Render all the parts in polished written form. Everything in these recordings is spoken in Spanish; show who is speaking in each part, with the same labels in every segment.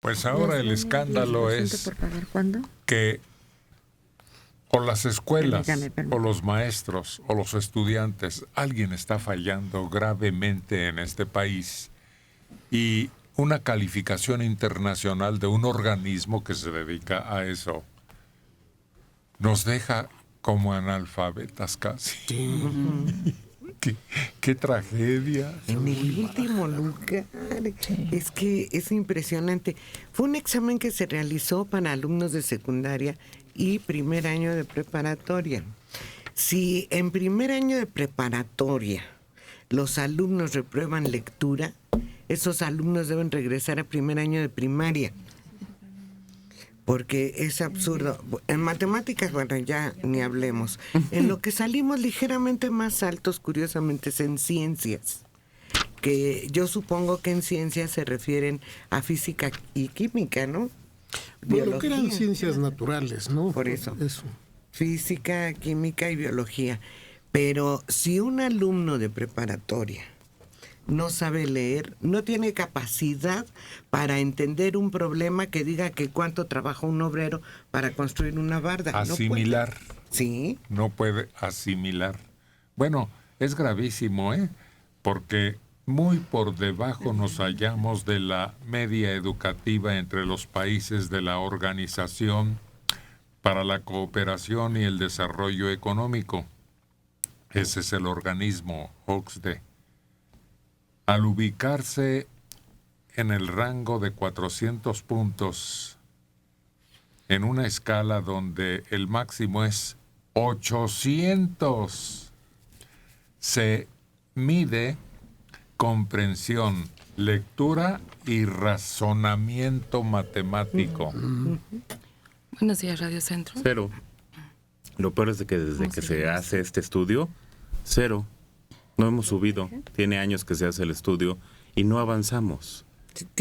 Speaker 1: Pues ahora el escándalo es que o las escuelas, o los maestros, o los estudiantes, alguien está fallando gravemente en este país. Y una calificación internacional de un organismo que se dedica a eso nos deja como analfabetas casi.
Speaker 2: Sí.
Speaker 1: ¿Qué tragedia?
Speaker 2: En el último lugar, es que es impresionante. Fue un examen que se realizó para alumnos de secundaria y primer año de preparatoria. Si en primer año de preparatoria los alumnos reprueban lectura, esos alumnos deben regresar a primer año de primaria. Porque es absurdo. En matemáticas, bueno, ya ni hablemos. En lo que salimos ligeramente más altos, curiosamente, es en ciencias. Que yo supongo que en ciencias se refieren a física y química, ¿no?
Speaker 3: Bueno, lo que eran ciencias naturales, ¿no?
Speaker 2: Por eso. Física, química y biología. Pero si un alumno de preparatoria no sabe leer, no tiene capacidad para entender un problema que diga que cuánto trabaja un obrero para construir una barda.
Speaker 1: Asimilar.
Speaker 2: No puede. Sí.
Speaker 1: No puede asimilar. Bueno, es gravísimo, porque muy por debajo nos hallamos de la media educativa entre los países de la Organización para la Cooperación y el Desarrollo Económico. Ese es el organismo OCDE. Al ubicarse en el rango de 400 puntos, en una escala donde el máximo es 800, se mide comprensión, lectura y razonamiento matemático.
Speaker 4: Buenos días, Radio Centro.
Speaker 5: 0. Lo peor es de que desde que se hace este estudio, 0. No hemos subido. Tiene años que se hace el estudio y no avanzamos.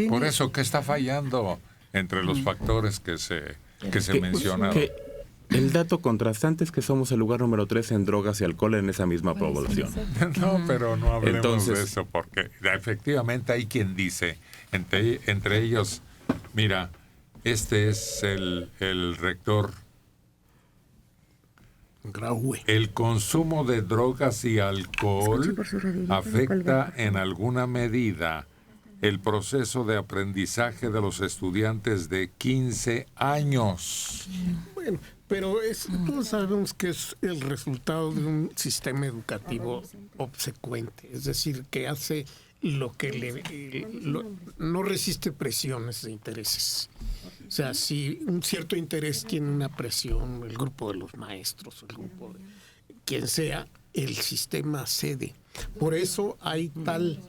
Speaker 1: Por eso, ¿qué está fallando entre los factores que se mencionaron?
Speaker 5: El dato contrastante es que somos el lugar número 3 en drogas y alcohol en esa misma población.
Speaker 1: No, pero no hablemos de eso, porque efectivamente hay quien dice, entre ellos, mira, este es el rector. El consumo de drogas y alcohol afecta en alguna medida el proceso de aprendizaje de los estudiantes de 15 años.
Speaker 3: Bueno, pero todos sabemos que es el resultado de un sistema educativo obsecuente, es decir, que hace lo que no resiste presiones de intereses. O sea, si un cierto interés tiene una presión, el grupo de los maestros, el grupo de quien sea, el sistema cede. Por eso hay tal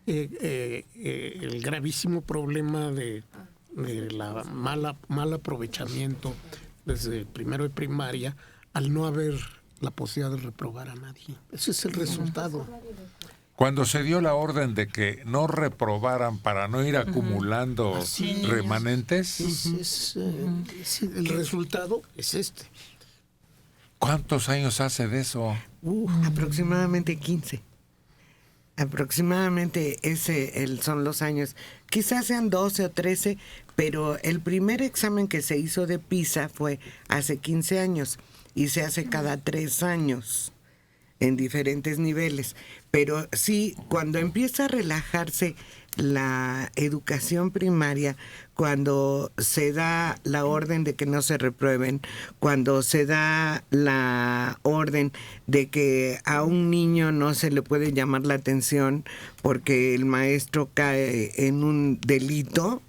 Speaker 3: el gravísimo problema de la mal aprovechamiento desde primero de primaria al no haber la posibilidad de reprobar a nadie. Ese es el resultado.
Speaker 1: Cuando se dio la orden de que no reprobaran para no ir acumulando remanentes,
Speaker 3: el resultado es este.
Speaker 1: ¿Cuántos años hace de eso?
Speaker 2: Aproximadamente 15. Aproximadamente son los años. Quizás sean 12 o 13, pero el primer examen que se hizo de PISA fue hace 15 años y se hace cada 3 años en diferentes niveles. Pero sí, cuando empieza a relajarse la educación primaria, cuando se da la orden de que no se reprueben, cuando se da la orden de que a un niño no se le puede llamar la atención porque el maestro cae en un delito,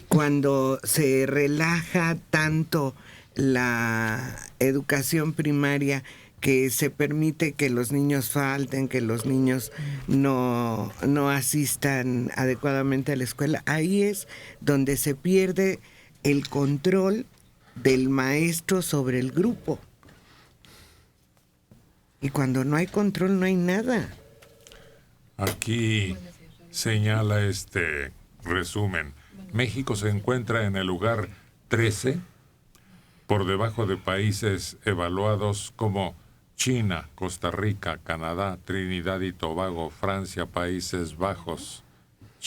Speaker 2: cuando se relaja tanto la educación primaria que se permite que los niños falten, que los niños no asistan adecuadamente a la escuela, ahí es donde se pierde el control del maestro sobre el grupo. Y cuando no hay control, no hay nada.
Speaker 1: Aquí señala este resumen. México se encuentra en el lugar 13, por debajo de países evaluados como China, Costa Rica, Canadá, Trinidad y Tobago, Francia, Países Bajos,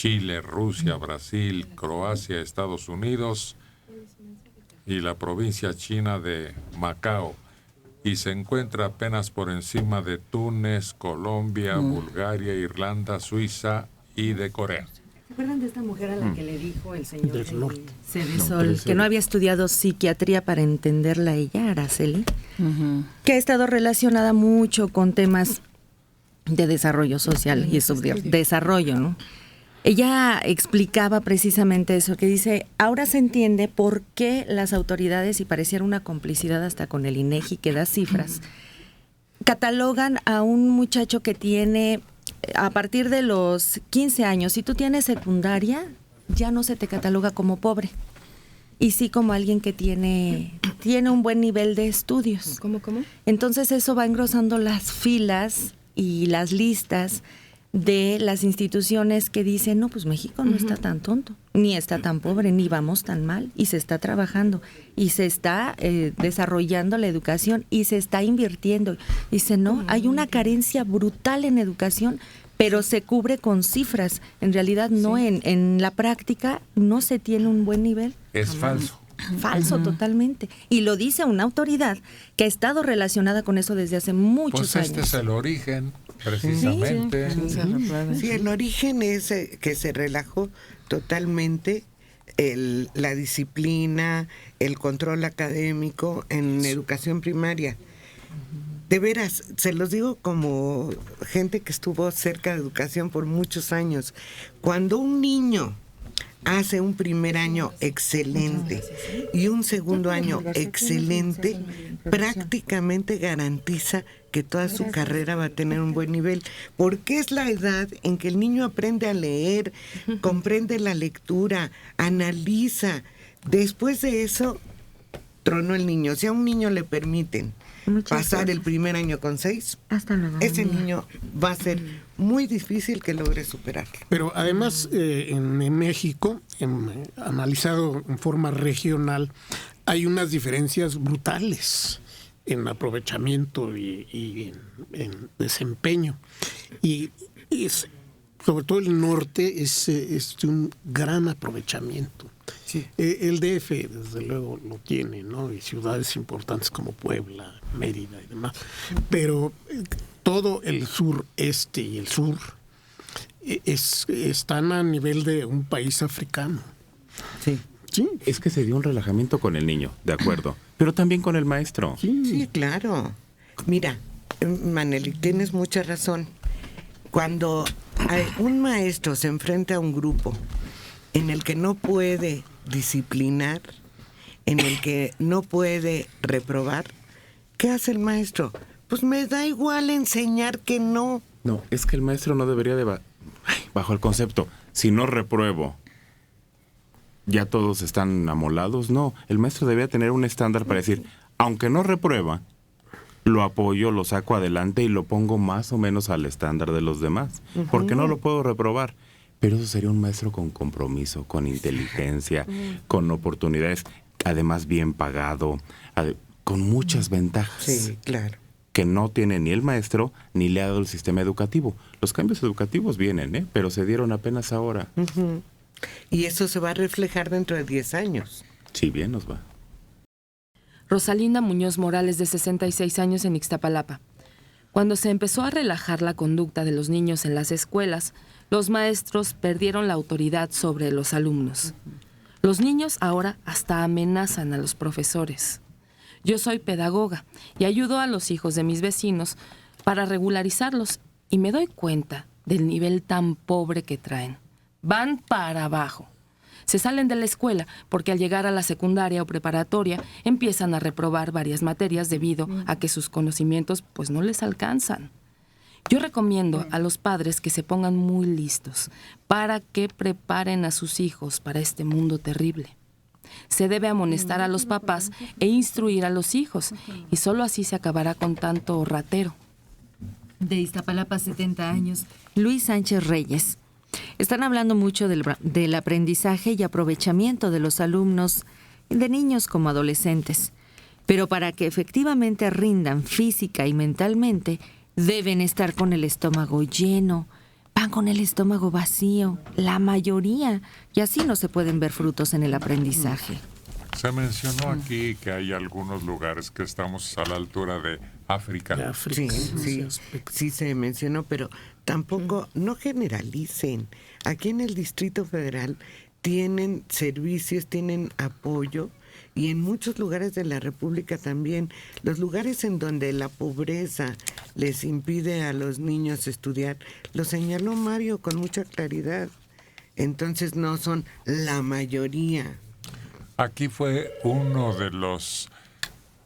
Speaker 1: Chile, Rusia, Brasil, Croacia, Estados Unidos y la provincia china de Macao. Y se encuentra apenas por encima de Túnez, Colombia, Bulgaria, Irlanda, Suiza y de Corea.
Speaker 6: ¿Se acuerdan de esta mujer a la que le dijo el señor
Speaker 3: Del norte.
Speaker 6: Cedesol que no había estudiado psiquiatría para entenderla ella, Araceli? Que ha estado relacionada mucho con temas de desarrollo social y subdesarrollo, ¿no? Ella explicaba precisamente eso, que dice, ahora se entiende por qué las autoridades, y pareciera una complicidad hasta con el INEGI que da cifras, catalogan a un muchacho que tiene, a partir de los 15 años, si tú tienes secundaria, ya no se te cataloga como pobre, y sí como alguien que tiene un buen nivel de estudios.
Speaker 4: ¿Cómo?
Speaker 6: Entonces eso va engrosando las filas y las listas de las instituciones que dicen, no, pues México no está tan tonto, ni está tan pobre, ni vamos tan mal, y se está trabajando, y se está desarrollando la educación, y se está invirtiendo. Dice, no, hay una carencia brutal en educación, pero se cubre con cifras. En realidad no, en la práctica no se tiene un buen nivel.
Speaker 1: Es falso.
Speaker 6: Falso totalmente. Y lo dice una autoridad que ha estado relacionada con eso desde hace muchos
Speaker 1: Pues este
Speaker 6: años.
Speaker 1: es el origen, precisamente.
Speaker 2: Sí, el origen es que se relajó totalmente la disciplina, el control académico en educación primaria. De veras, se los digo como gente que estuvo cerca de educación por muchos años. Cuando un niño hace un primer año excelente y un segundo año excelente, prácticamente garantiza que toda su carrera va a tener un buen nivel, porque es la edad en que el niño aprende a leer, comprende la lectura, analiza. Después de eso, tronó el niño. Si a un niño le permiten pasar el primer año con 6, ese niño va a ser muy difícil que logre superarlo.
Speaker 3: Pero además, en México, analizado en forma regional, hay unas diferencias brutales en aprovechamiento y en desempeño. Y sobre todo el norte es un gran aprovechamiento.
Speaker 2: Sí.
Speaker 3: El DF, desde luego, lo tiene, ¿no? Y ciudades importantes como Puebla, Mérida y demás. Pero todo el sureste y el sur están a nivel de un país africano.
Speaker 2: Sí.
Speaker 3: Sí.
Speaker 5: Es que se dio un relajamiento con el niño, de acuerdo, pero también con el maestro.
Speaker 2: Sí, claro. Mira, Maneli, tienes mucha razón. Cuando un maestro se enfrenta a un grupo en el que no puede disciplinar, en el que no puede reprobar, ¿qué hace el maestro? Pues me da igual enseñar que no.
Speaker 5: No, es que el maestro no debería de... bajo el concepto, si no repruebo, ya todos están amolados. No, el maestro debería tener un estándar para decir, aunque no reprueba, lo apoyo, lo saco adelante y lo pongo más o menos al estándar de los demás. Porque no lo puedo reprobar. Pero eso sería un maestro con compromiso, con inteligencia, con oportunidades, además bien pagado, con muchas ventajas.
Speaker 2: Sí, claro.
Speaker 5: Que no tiene ni el maestro ni le ha dado el sistema educativo. Los cambios educativos vienen, pero se dieron apenas ahora.
Speaker 2: Y eso se va a reflejar dentro de 10 años.
Speaker 5: Sí, bien nos va.
Speaker 4: Rosalinda Muñoz Morales, de 66 años, en Ixtapalapa. Cuando se empezó a relajar la conducta de los niños en las escuelas, los maestros perdieron la autoridad sobre los alumnos. Los niños ahora hasta amenazan a los profesores. Yo soy pedagoga y ayudo a los hijos de mis vecinos para regularizarlos y me doy cuenta del nivel tan pobre que traen. Van para abajo. Se salen de la escuela porque al llegar a la secundaria o preparatoria empiezan a reprobar varias materias debido a que sus conocimientos pues no les alcanzan. Yo recomiendo a los padres que se pongan muy listos para que preparen a sus hijos para este mundo terrible. Se debe amonestar a los papás e instruir a los hijos, y solo así se acabará con tanto ratero.
Speaker 6: De Iztapalapa, 70 años, Luis Sánchez Reyes. Están hablando mucho del aprendizaje y aprovechamiento de los alumnos, de niños como adolescentes. Pero para que efectivamente rindan física y mentalmente, deben estar con el estómago lleno, van con el estómago vacío, la mayoría, y así no se pueden ver frutos en el aprendizaje.
Speaker 1: Se mencionó aquí que hay algunos lugares que estamos a la altura de África.
Speaker 3: De África,
Speaker 2: Sí,
Speaker 3: en ese
Speaker 2: sí,
Speaker 3: aspecto.
Speaker 2: sí se mencionó, pero tampoco, no generalicen. Aquí en el Distrito Federal tienen servicios, tienen apoyo, y en muchos lugares de la República también. Los lugares en donde la pobreza les impide a los niños estudiar, lo señaló Mario con mucha claridad. Entonces no son la mayoría.
Speaker 1: Aquí fue uno de los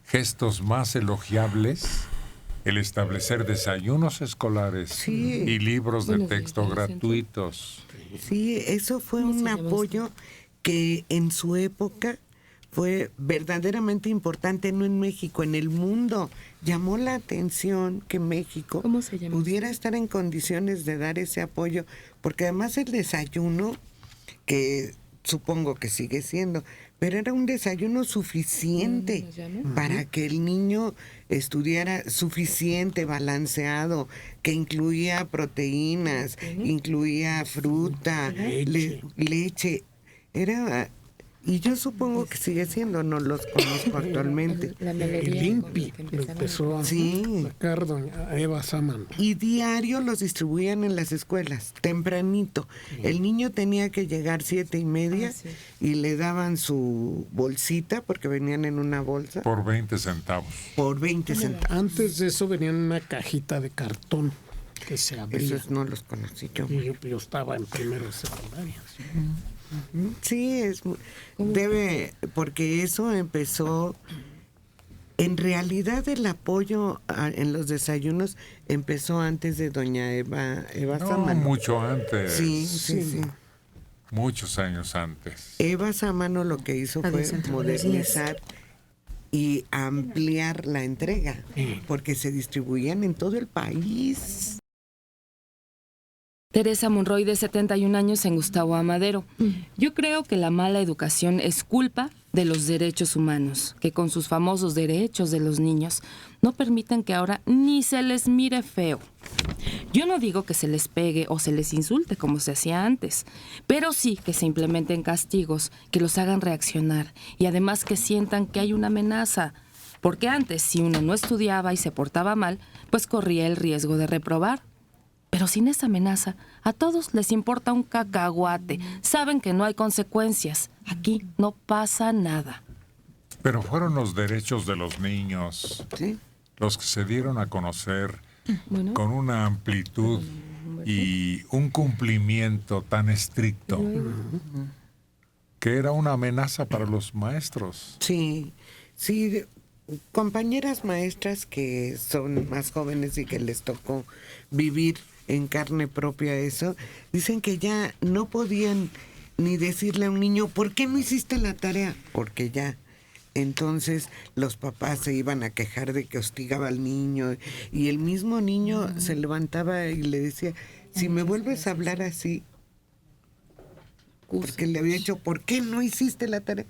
Speaker 1: gestos más elogiables el establecer desayunos escolares
Speaker 2: Sí.
Speaker 1: y libros de
Speaker 4: Buenos días,
Speaker 1: texto
Speaker 4: ¿en el centro?
Speaker 1: gratuitos.
Speaker 2: Sí, eso fue
Speaker 4: ¿Cómo se
Speaker 2: un
Speaker 4: llama
Speaker 2: apoyo que en su época fue verdaderamente importante, no en México, en el mundo. Llamó la atención que México
Speaker 4: ¿Cómo se llama
Speaker 2: pudiera estar en condiciones de dar ese apoyo, porque además el desayuno, que supongo que sigue siendo, pero era un desayuno suficiente para que el niño estudiara, suficiente, balanceado, que incluía proteínas, incluía fruta, leche. Era, y yo supongo que sigue siendo, no los conozco actualmente.
Speaker 3: El INPI lo empezó a
Speaker 2: Sí.
Speaker 3: sacar doña Eva Sámano.
Speaker 2: Y diario los distribuían en las escuelas, tempranito. El niño tenía que llegar 7:30 y le daban su bolsita, porque venían en una bolsa,
Speaker 1: Por 20 centavos.
Speaker 2: por 20 centavos.
Speaker 3: Antes de eso venía en una cajita de cartón que se abría.
Speaker 2: Esos no los conocí yo.
Speaker 3: Y yo estaba en primero de secundaria. ¿sí?
Speaker 2: Sí, debe, porque eso empezó, en realidad el apoyo en los desayunos empezó antes de doña Eva
Speaker 1: No,
Speaker 2: Sámano.
Speaker 1: mucho antes.
Speaker 2: Sí.
Speaker 1: Muchos años antes.
Speaker 2: Eva Sámano lo que hizo fue
Speaker 6: Avisan,
Speaker 2: modernizar y ampliar la entrega, porque se distribuían en todo el país.
Speaker 4: Teresa Monroy, de 71 años, en Gustavo Amadero. Yo creo que la mala educación es culpa de los derechos humanos, que con sus famosos derechos de los niños no permiten que ahora ni se les mire feo. Yo no digo que se les pegue o se les insulte como se hacía antes, pero sí que se implementen castigos que los hagan reaccionar y además que sientan que hay una amenaza. Porque antes, si uno no estudiaba y se portaba mal, pues corría el riesgo de reprobar. Pero sin esa amenaza, a todos les importa un cacahuate. Saben que no hay consecuencias. Aquí no pasa nada.
Speaker 1: Pero fueron los derechos de los niños
Speaker 2: ¿Sí?
Speaker 1: los que se dieron a conocer
Speaker 4: Bueno,
Speaker 1: con una amplitud y un cumplimiento tan estricto que era una amenaza para los maestros.
Speaker 2: Sí, compañeras maestras que son más jóvenes y que les tocó vivir en carne propia eso, dicen que ya no podían ni decirle a un niño, ¿por qué no hiciste la tarea? Porque ya. Entonces los papás se iban a quejar de que hostigaba al niño y el mismo niño se levantaba y le decía, si me vuelves a hablar así, porque le había dicho, ¿por qué no hiciste la tarea?